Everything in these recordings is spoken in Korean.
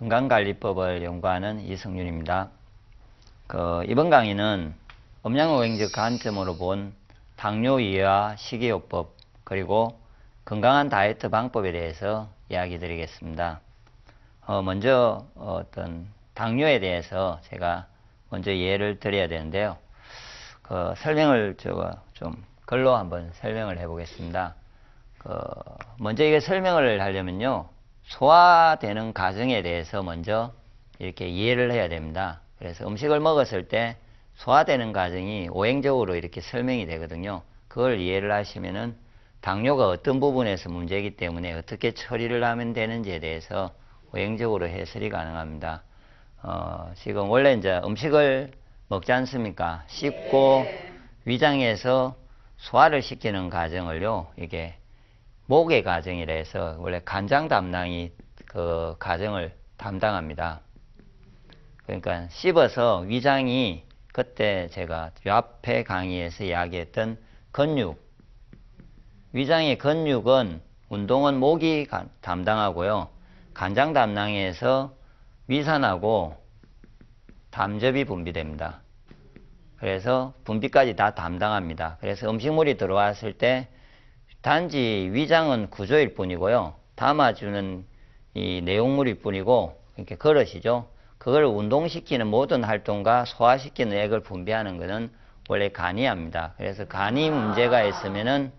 건강관리법을 연구하는 이성윤입니다. 이번 강의는 음양오행적 관점으로 본 당뇨이해와 식이요법 그리고 건강한 다이어트 방법에 대해서 이야기 드리겠습니다. 먼저 당뇨에 대해서 제가 먼저 이해를 드려야 되는데요. 설명을 좀 글로 한번 설명을 해 보겠습니다. 먼저 이게 설명을 하려면요, 소화되는 과정에 대해서 먼저 이렇게 이해를 해야 됩니다. 그래서 음식을 먹었을 때 소화되는 과정이 오행적으로 이렇게 설명이 되거든요. 그걸 이해를 하시면은 당뇨가 어떤 부분에서 문제이기 때문에 어떻게 처리를 하면 되는지에 대해서 오행적으로 해설이 가능합니다. 지금 원래 이제 음식을 먹지 않습니까? 씹고 위장에서 소화를 시키는 과정을요, 이게 목의 과정이라 해서 원래 간장 담당이 그 과정을 담당합니다. 그러니까 씹어서 위장이 그때 제가 앞에 강의에서 이야기했던 근육, 위장의 근육은 운동은 목이 담당하고요, 간장 담당에서 위산하고 담즙이 분비됩니다. 그래서 분비까지 다 담당합니다. 그래서 음식물이 들어왔을 때 단지 위장은 구조일 뿐이고요, 담아주는 이 내용물일 뿐이고, 이렇게 그릇이죠. 그걸 운동시키는 모든 활동과 소화시키는 액을 분비하는 것은 원래 간이 합니다. 그래서 간이 문제가 있으면은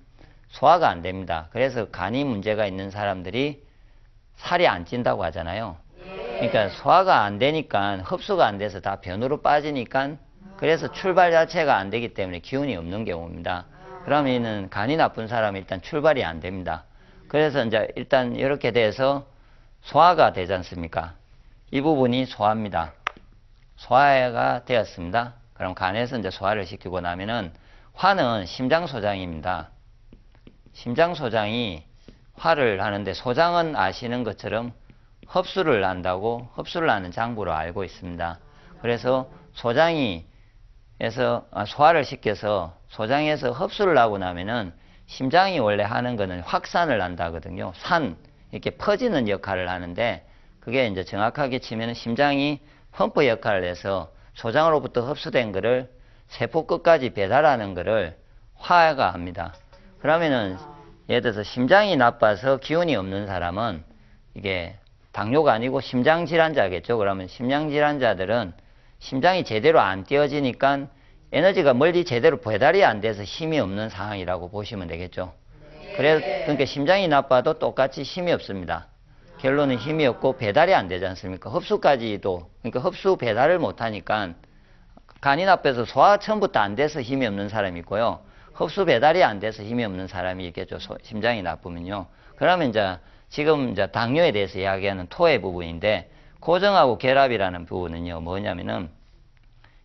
소화가 안 됩니다. 그래서 간이 문제가 있는 사람들이 살이 안 찐다고 하잖아요. 그러니까 소화가 안 되니까, 흡수가 안 돼서 다 변으로 빠지니까, 그래서 출발 자체가 안 되기 때문에 기운이 없는 경우입니다. 그러면은 간이 나쁜 사람은 일단 출발이 안 됩니다. 그래서 이제 일단 이렇게 돼서 소화가 되지 않습니까? 이 부분이 소화입니다. 소화가 되었습니다. 그럼 간에서 이제 소화를 시키고 나면은 화는 심장소장입니다. 심장소장이 화를 하는데, 소장은 아시는 것처럼 흡수를 한다고, 흡수를 하는 장부로 알고 있습니다. 그래서 소화를 시켜서 소장에서 흡수를 하고 나면은 심장이 원래 하는 거는 확산을 한다거든요. 이렇게 퍼지는 역할을 하는데, 그게 이제 정확하게 치면은 심장이 펌프 역할을 해서 소장으로부터 흡수된 거를 세포 끝까지 배달하는 거를 화가 합니다. 그러면은 예를 들어서 심장이 나빠서 기운이 없는 사람은 이게 당뇨가 아니고 심장질환자겠죠. 그러면 심장질환자들은 심장이 제대로 안 뛰어지니까 에너지가 멀리 제대로 배달이 안 돼서 힘이 없는 상황이라고 보시면 되겠죠. 그러니까 심장이 나빠도 똑같이 힘이 없습니다. 결론은 힘이 없고 배달이 안 되지 않습니까? 흡수까지도, 그러니까 흡수 배달을 못 하니까 간이 나빠서 소화 처음부터 안 돼서 힘이 없는 사람이 있고요, 흡수 배달이 안 돼서 힘이 없는 사람이 있겠죠. 심장이 나쁘면요. 그러면 지금 당뇨에 대해서 이야기하는 토의 부분인데, 고정하고 결합이라는 부분은요, 뭐냐면은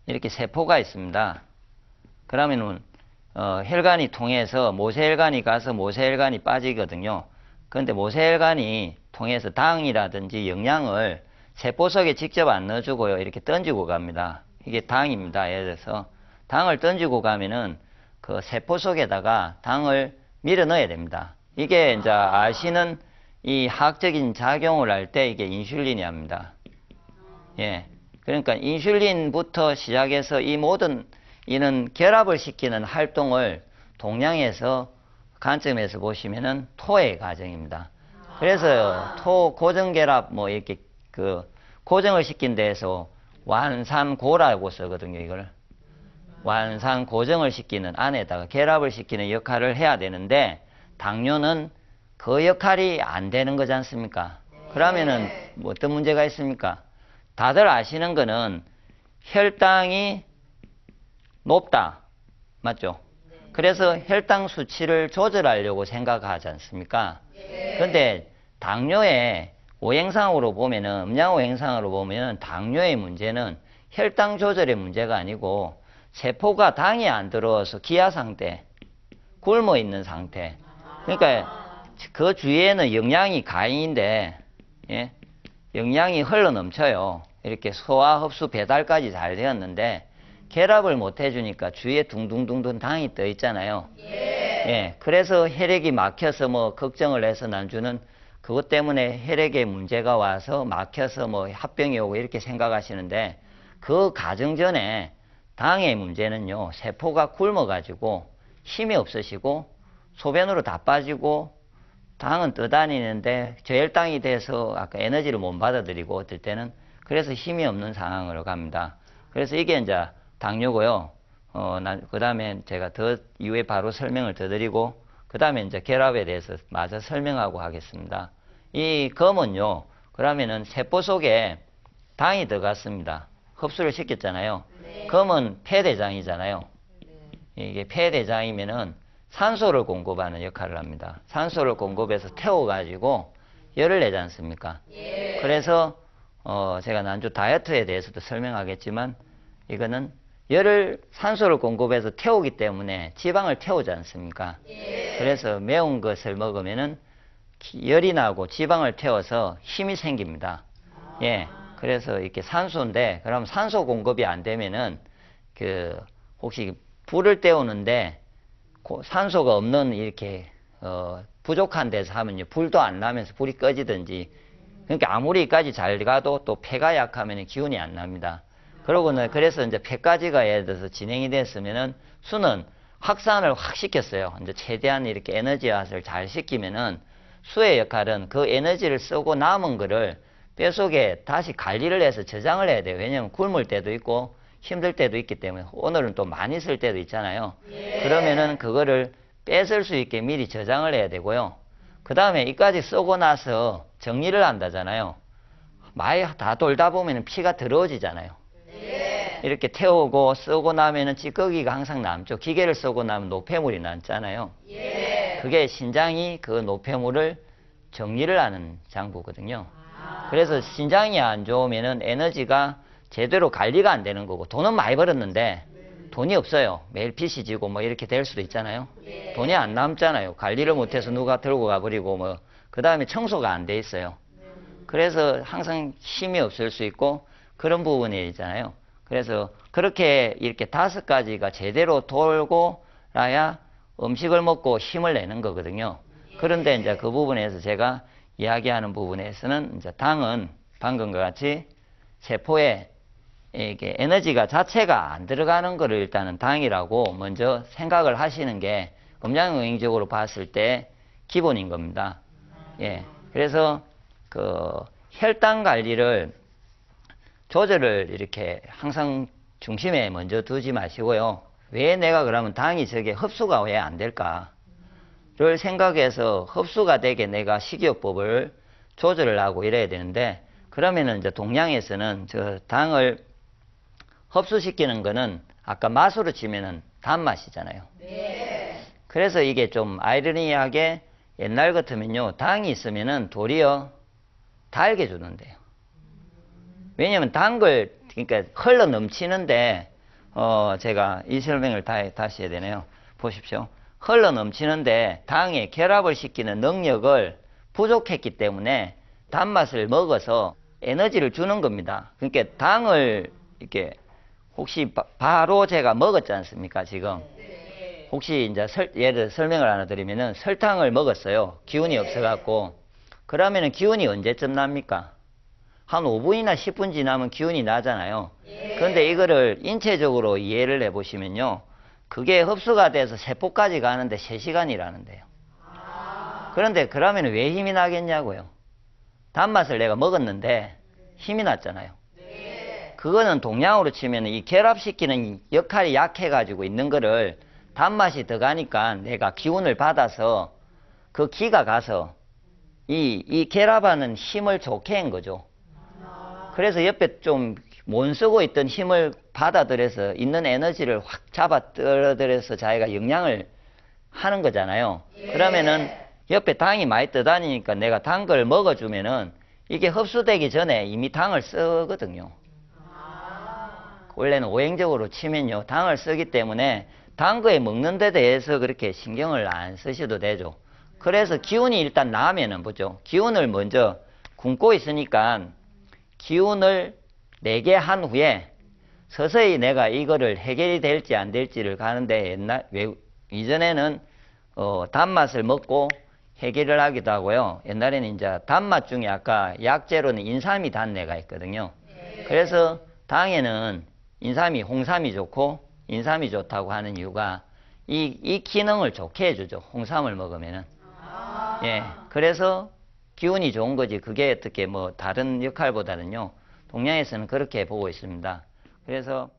이렇게 세포가 있습니다. 그러면은 혈관이 통해서 모세혈관이 가서 모세혈관이 빠지거든요. 그런데 모세혈관이 통해서 당이라든지 영양을 세포 속에 직접 안 넣어주고요, 이렇게 던지고 갑니다. 이게 당입니다. 예를 들어서 당을 던지고 가면은 그 세포 속에다가 당을 밀어 넣어야 됩니다. 이게 이제 아시는 이 화학적인 작용을 할 때 이게 인슐린이 합니다. 예. 그러니까 인슐린부터 시작해서 이 모든 이는 결합을 시키는 활동을 동양에서 관점에서 보시면은 토의 과정입니다. 그래서 토 고정결합 이렇게 고정을 시킨 데에서 완산고라고 쓰거든요. 이걸 완산고정을 시키는, 안에다가 결합을 시키는 역할을 해야 되는데, 당뇨는 그 역할이 안 되는 거지 않습니까? 그러면은 어떤 문제가 있습니까? 다들 아시는 거는 혈당이 높다, 맞죠? 그래서 혈당 수치를 조절하려고 생각하지 않습니까? 그런데 당뇨의 오행상으로 보면은, 음양오행상으로 보면은 당뇨의 문제는 혈당 조절의 문제가 아니고 세포가 당이 안 들어와서 기아 상태, 굶어 있는 상태. 그러니까 그 주위에는 영양이 가인인데, 예? 영양이 흘러 넘쳐요. 이렇게 소화, 흡수, 배달까지 잘 되었는데 결합을 못 해주니까 주위에 둥둥둥둥 당이 떠 있잖아요. 예. 그래서 혈액이 막혀서 걱정을 해서 난주는 그것 때문에 혈액에 문제가 와서 막혀서 뭐 합병이 오고 이렇게 생각하시는데 그 가정 전에 당의 문제는요, 세포가 굶어가지고 힘이 없으시고 소변으로 다 빠지고 당은 떠다니는데 저혈당이 돼서 아까 에너지를 못 받아들이고 어떨 때는 그래서 힘이 없는 상황으로 갑니다. 그래서 이게 이제 당뇨고요. 그 다음에 제가 더 이후에 바로 설명을 더 드리고 그 다음에 이제 결합에 대해서 마저 설명하고 하겠습니다. 이 검은요, 그러면은 세포 속에 당이 들어갔습니다. 흡수를 시켰잖아요. 네. 검은 폐대장이잖아요. 이게 폐대장이면은 산소를 공급하는 역할을 합니다. 산소를 공급해서 태워가지고 열을 내지 않습니까? 예. 그래서 제가 난주 다이어트에 대해서도 설명하겠지만 이거는 열을 산소를 공급해서 태우기 때문에 지방을 태우지 않습니까? 예. 그래서 매운 것을 먹으면은 열이 나고 지방을 태워서 힘이 생깁니다. 예. 그래서 이렇게 산소인데, 그럼 산소 공급이 안 되면은 혹시 불을 때우는데 산소가 없는 이렇게 부족한 데서 하면요, 불도 안 나면서 불이 꺼지든지, 그러니까 아무리까지 잘 가도 또 폐가 약하면 기운이 안 납니다. 그러고는 그래서 이제 폐까지가 예를 들어서 진행이 됐으면은 수는 확산을 확 시켰어요. 이제 최대한 이렇게 에너지 핫을 잘 시키면은 수의 역할은 그 에너지를 쓰고 남은 거를 뼈 속에 다시 관리를 해서 저장을 해야 돼요. 왜냐하면 굶을 때도 있고 힘들 때도 있기 때문에 오늘은 또 많이 쓸 때도 있잖아요. 예. 그러면은 그거를 뺏을 수 있게 미리 저장을 해야 되고요. 그 다음에 이까지 쓰고 나서 정리를 한다잖아요. 많이 다 돌다 보면 피가 더러워지잖아요. 예. 이렇게 태우고 쓰고 나면은 찌꺼기가 항상 남죠. 기계를 쓰고 나면 노폐물이 남잖아요. 예. 그게 신장이 그 노폐물을 정리를 하는 장부거든요. 그래서 신장이 안 좋으면은 에너지가 제대로 관리가 안 되는 거고, 돈은 많이 벌었는데 돈이 없어요. 매일 빚이 지고 뭐 이렇게 될 수도 있잖아요. 예. 돈이 안 남잖아요. 관리를 못해서 누가 들고 가버리고 뭐, 그 다음에 청소가 안 돼 있어요. 그래서 항상 힘이 없을 수 있고 그런 부분이 있잖아요. 그래서 그렇게 이렇게 5가지가 제대로 돌고 나야 음식을 먹고 힘을 내는 거거든요. 그런데 이제 그 부분에서 제가 이야기하는 부분에서는 이제 당은 방금과 같이 세포에 이게 에너지가 자체가 안 들어가는 거를 일단은 당이라고 먼저 생각을 하시는 게 음양영양적으로 봤을 때 기본인 겁니다. 예. 그래서 혈당 관리를 조절을 이렇게 항상 중심에 먼저 두지 마시고요. 왜 내가 그러면 당이 저게 흡수가 왜 안 될까를 생각해서 흡수가 되게 내가 식이요법을 조절을 하고 이래야 되는데, 그러면은 이제 동양에서는 저 당을 흡수시키는 거는 아까 맛으로 치면은 단맛이잖아요. 네. 그래서 이게 좀 아이러니하게 옛날 같으면요, 당이 있으면은 도리어 달게 주는데요. 왜냐면 그러니까 흘러 넘치는데, 제가 이 설명을 다시 해야 되네요. 보십시오. 흘러 넘치는데 당의 결합을 시키는 능력을 부족했기 때문에 단맛을 먹어서 에너지를 주는 겁니다. 그러니까 당을 이렇게 혹시 바로 제가 먹었지 않습니까, 지금? 혹시 이제 예를 들어 설명을 하나 드리면은 설탕을 먹었어요. 기운이 없어갖고. 그러면은 기운이 언제쯤 납니까? 한 5분이나 10분 지나면 기운이 나잖아요. 그런데 이거를 인체적으로 이해를 해보시면요, 그게 흡수가 돼서 세포까지 가는데 3시간이라는데요. 그런데 그러면 왜 힘이 나겠냐고요. 단맛을 내가 먹었는데 힘이 났잖아요. 그거는 동양으로 치면 이 결합시키는 역할이 약해가지고 있는 거를 단맛이 더 가니까 내가 기운을 받아서 그 기가 가서 이 결합하는 힘을 좋게 한 거죠. 그래서 옆에 좀 못 쓰고 있던 힘을 받아들여서 있는 에너지를 확 잡아 떨어들여서 자기가 영양을 하는 거잖아요. 그러면은 옆에 당이 많이 떠다니니까 내가 단 걸 먹어주면은 이게 흡수되기 전에 이미 당을 쓰거든요. 원래는 오행적으로 치면요, 당을 쓰기 때문에 단 거에 먹는 데 대해서 그렇게 신경을 안 쓰셔도 되죠. 그래서 기운이 일단 나면은 보죠. 기운을 먼저 굶고 있으니까 기운을 내게 한 후에 서서히 내가 이거를 해결이 될지 안 될지를 가는데 이전에는 단맛을 먹고 해결을 하기도 하고요. 옛날에는 이제 단맛 중에 아까 약재로는 인삼이 단내가 있거든요. 그래서 당에는 인삼이, 홍삼이 좋고 인삼이 좋다고 하는 이유가 이 기능을 좋게 해주죠. 홍삼을 먹으면은. 예. 그래서 기운이 좋은 거지. 그게 어떻게 뭐 다른 역할보다는요. 동양에서는 그렇게 보고 있습니다. 그래서